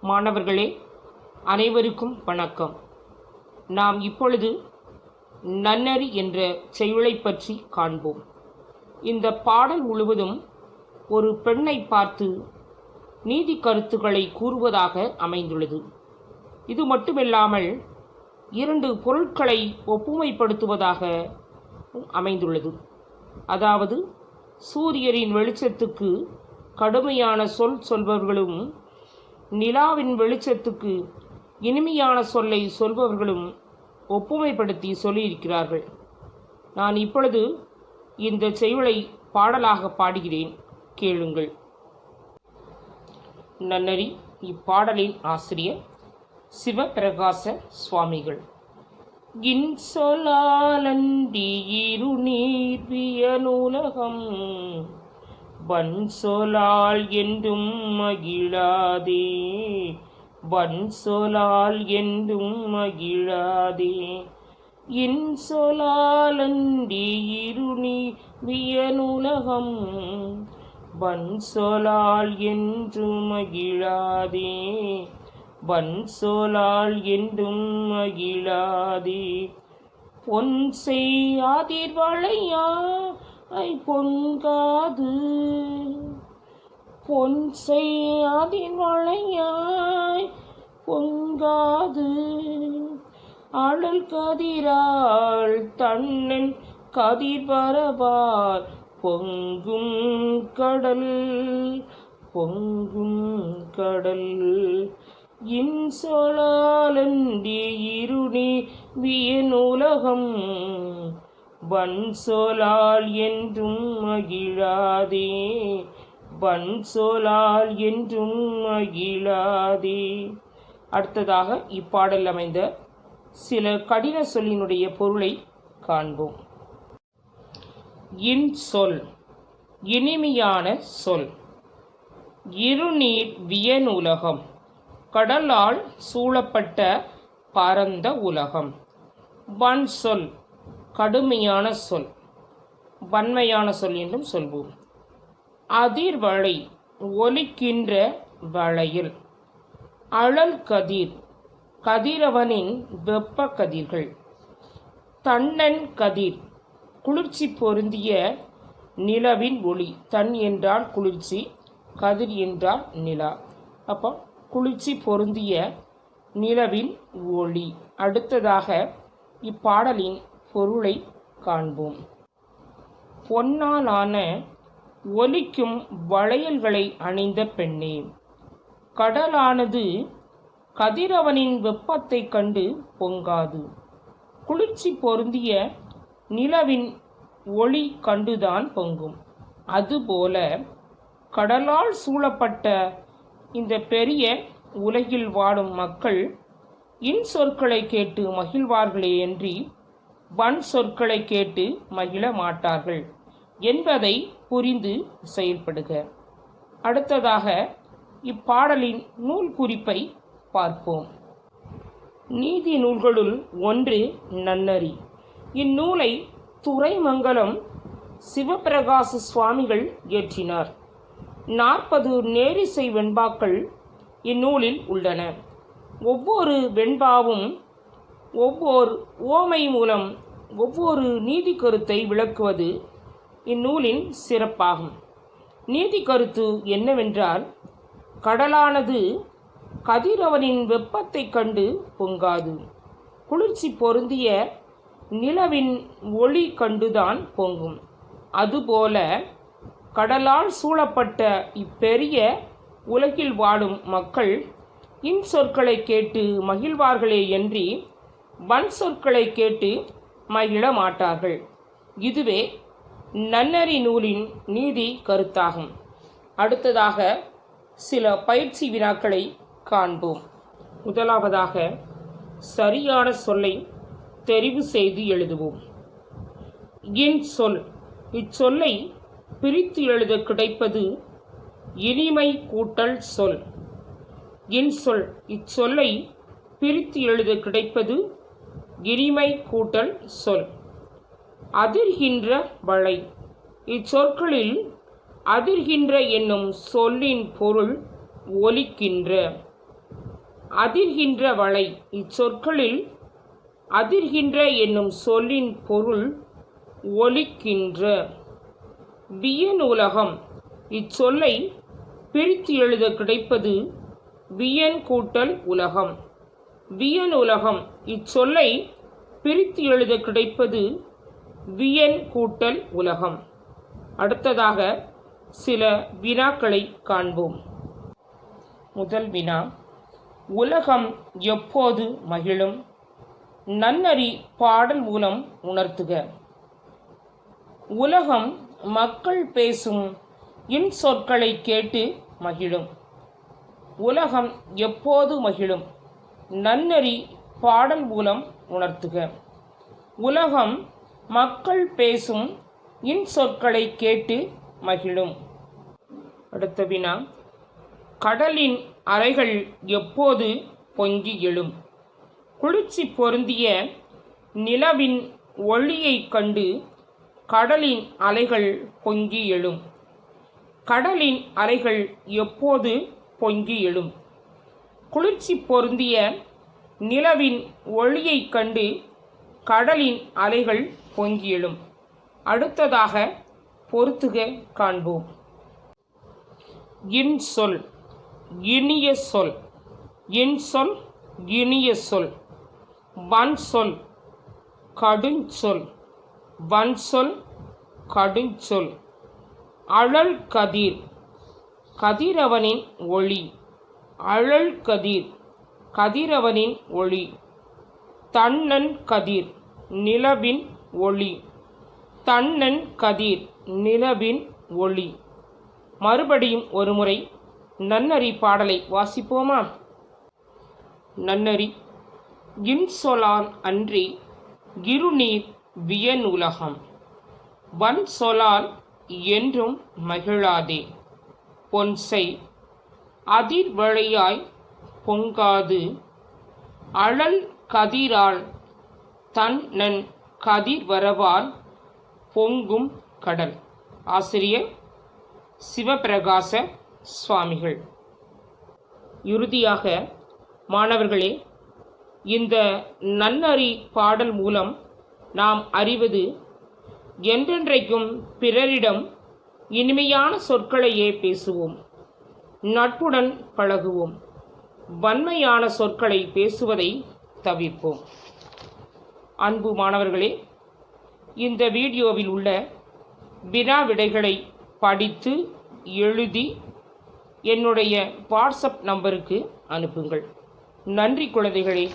மாணவர்களே, அனைவருக்கும் வணக்கம். நாம் இப்பொழுது நன்னறி என்ற செய்யுளை பற்றி காண்போம். இந்த பாடல் முழுவதும் ஒரு பெண்ணை பார்த்து நீதி கருத்துக்களை கூறுவதாக அமைந்துள்ளது. இது மட்டுமில்லாமல் இரண்டு பொருட்களை ஒப்புமைப்படுத்துவதாக அமைந்துள்ளது. அதாவது சூரியனின் வெளிச்சத்துக்கு கடுமையான சொல்பவர்களும் நிலாவின் வெளிச்சத்துக்கு இனிமையான சொல்லை சொல்பவர்களும் ஒப்புமைப்படுத்தி சொல்லியிருக்கிறார்கள். நான் இப்பொழுது இந்த செய்யுளை பாடலாக பாடுகிறேன், கேளுங்கள். நன்னறி. இப்பாடலின் ஆசிரியர் சிவபிரகாச சுவாமிகள். இன்சொலாலன்றி இருநீர் வியனுலகம் வன்சொலால் என்றும் மகிழாதே, வன்சொலால் என்றும் மகிழாதே. இன்சொலாலன்றி இருநீர் வியனுலகம் வன்சொலால் என்றும் மகிழாதே, வன்சொலால் என்றும் மகிழாதே. பொன் செய்யாதிர்வளையாய் பொங்காது, பொன் செய்யாதிர்வளையாய் பொங்காது. அழல் கதிரால் தன்னன் கதிர்பரபால் பொங்கும் கடல், பொங்கும் கடல். இன்சொலாலன்றி இருநீர் வியனுலகம் வன்சொலால் என்றும் மகிழாதே, வன்சொலால் என்றும் மகிழாதே. அடுத்ததாக இப்பாடல் அமைந்த சில கடின சொல்லினுடைய பொருளை காண்போம். இன்சொல், இனிமையான சொல். இருநீர் வியனுலகம், கடலால் சூழப்பட்ட பரந்த உலகம். வன்சொல், கடுமையான சொல், வன்மையான சொல் என்றும் சொல்வோம். அதிர்வளை, ஒலிக்கின்ற வளையல். அழல் கதிர், கதிரவனின் வெப்ப கதிர்கள். தன்னன் கதிர், குளிர்ச்சி பொருந்திய நிலவின் ஒளி. தன் என்றால் குளிர்ச்சி, கதிர் என்றால் நிலா. அப்போ குளிர்ச்சி பொருந்திய நிலவின் ஒளி. அடுத்ததாக இப்பாடலின் பொருளை காண்போம். பொன்னாலான ஒலிக்கும் வளையல்களை அணிந்த பெண்ணே, கடலானது கதிரவனின் வெப்பத்தை கண்டு பொங்காது, குளிர்ச்சி பொருந்திய நிலவின் ஒளி கண்டுதான் பொங்கும். அதுபோல கடலால் சூழப்பட்ட இந்த பெரிய உலகில் வாழும் மக்கள் இன்சொற்களை கேட்டு மகிழ்வார்களே அன்றி வன் சொற்களை கேட்டு மகிழ மாட்டார்கள் என்பதை புரிந்து செயல்படுக. அடுத்ததாக இப்பாடலின் நூல் குறிப்பை பார்ப்போம். நீதி நூல்களுள் ஒன்று நன்னறி. இந்நூலை துரைமங்கலம் சிவபிரகாச சுவாமிகள் இயற்றினார். 40 நேரிசை வெண்பாக்கள் இந்நூலில் உள்ளன. ஒவ்வொரு வெண்பாவும் ஒவ்வொரு ஓமை மூலம் ஒவ்வொரு நீதி கருத்தை விளக்குவது இந்நூலின் சிறப்பாகும். நீதி கருத்து என்னவென்றால், கடலானது கதிரவனின் வெப்பத்தை கண்டு பொங்காது, குளிர்ச்சி பொருந்திய நிலவின் ஒளி கண்டுதான் பொங்கும். அதுபோல கடலால் சூழப்பட்ட இப்பெரிய உலகில் வாழும் மக்கள் இன்சொற்களை கேட்டு மகிழ்வார்களே அன்றி வன் சொற்களை கேட்டு மகிழ மாட்டார்கள். இதுவே நன்னறி நூலின் நீதி கருத்தாகும். அடுத்ததாக சில பயிற்சி வினாக்களை காண்போம். முதலாவதாக சரியான சொல்லை தெரிவு செய்து எழுதுவோம். இன்சொல், இச்சொல்லை பிரித்து எழுத கிடைப்பது இனிமை கூட்டல் சொல். இன்சொல், இச்சொல்லை பிரித்து எழுத கிடைப்பது இனிமை கூட்டல் சொல். அதிர்கின்ற வளை, இச்சொற்களில் அதிர்கின்ற என்னும் சொல்லின் பொருள் ஒலிக்கின்ற. அதிர்கின்ற வளை. இச்சொற்களில் அதிர்கின்ற என்னும் சொல்லின் பொருள் ஒலிக்கின்ற. வியனுலகம். இச்சொல்லை பிரித்து எழுத கிடைப்பது வியன் கூட்டல் உலகம். வியனுலகம். இச்சொல்லை பிரித்து எழுத கிடைப்பது வியன் கூட்டல் உலகம். அடுத்ததாக சில வினாக்களை காண்போம். முதல் வினா, உலகம் எப்போது மகிழும்? நன்னறி பாடல் மூலம் உணர்த்துக. உலகம் மக்கள் பேசும் இன்சொற்களை கேட்டு மகிழும். உலகம் எப்போது மகிழும்? நன்னறி பாடல் மூலம் உணர்த்துக. உலகம் மக்கள் பேசும் இன்சொற்களை கேட்டு மகிழும். அடுத்த வினா, கடலின் அலைகள் எப்போது பொங்கி எழும்? குளிர்ச்சி பொருந்திய நிலவின் ஒளியைக் கண்டு கடலின் அலைகள் பொங்கி எழும். கடலின் அலைகள் எப்போது பொங்கி எழும்? குளிர்ச்சி பொருந்திய நிலவின் ஒளியைக் கண்டு கடலின் அலைகள் பொங்கி எழும். அடுத்ததாக பொறுத்துக காண்போம். இன்சொல். இனிய சொல். இன்சொல் இனிய சொல். வன்சொல் கடுஞ்சொல். வன்சொல் கடுஞ்சொல். அழல் கதிர். கதிரவனின் ஒளி. அழல் கதிர் கதிரவனின் ஒளி. தன்னன் கதிர் நிலவின் ஒளி. தன்னன் கதிர் நிலவின் ஒளி. மறுபடியும் ஒருமுறை நன்னறி பாடலை வாசிப்போமா? நன்னறி. இன்சொலான் அன்றி இருநீர் வியனுலகம். வன்சொலால் என்றும் மகிழாதே. பொன்செய் அதிர்வளையாய் பொங்காது அழல் கதிரால் தன்னன் கதிர்வரவால் பொங்கும் கடல். ஆசிரியர் சிவபிரகாச சுவாமிகள். இறுதியாக மாணவர்களே, இந்த நன்னறி பாடல் மூலம் நாம் அறிவது, என்றென்றைக்கும் பிறரிடம் இனிமையான சொற்களையே பேசுவோம். நட்புடன் பழகுவோம். வன்மையான சொற்களை பேசுவதை தவிர்ப்போம். அன்பு மாணவர்களே, இந்த வீடியோவில் உள்ள வினா விடைகளை படித்து எழுதி என்னுடைய வாட்ஸ்அப் நம்பருக்கு அனுப்புங்கள். நன்றி குழந்தைகளே.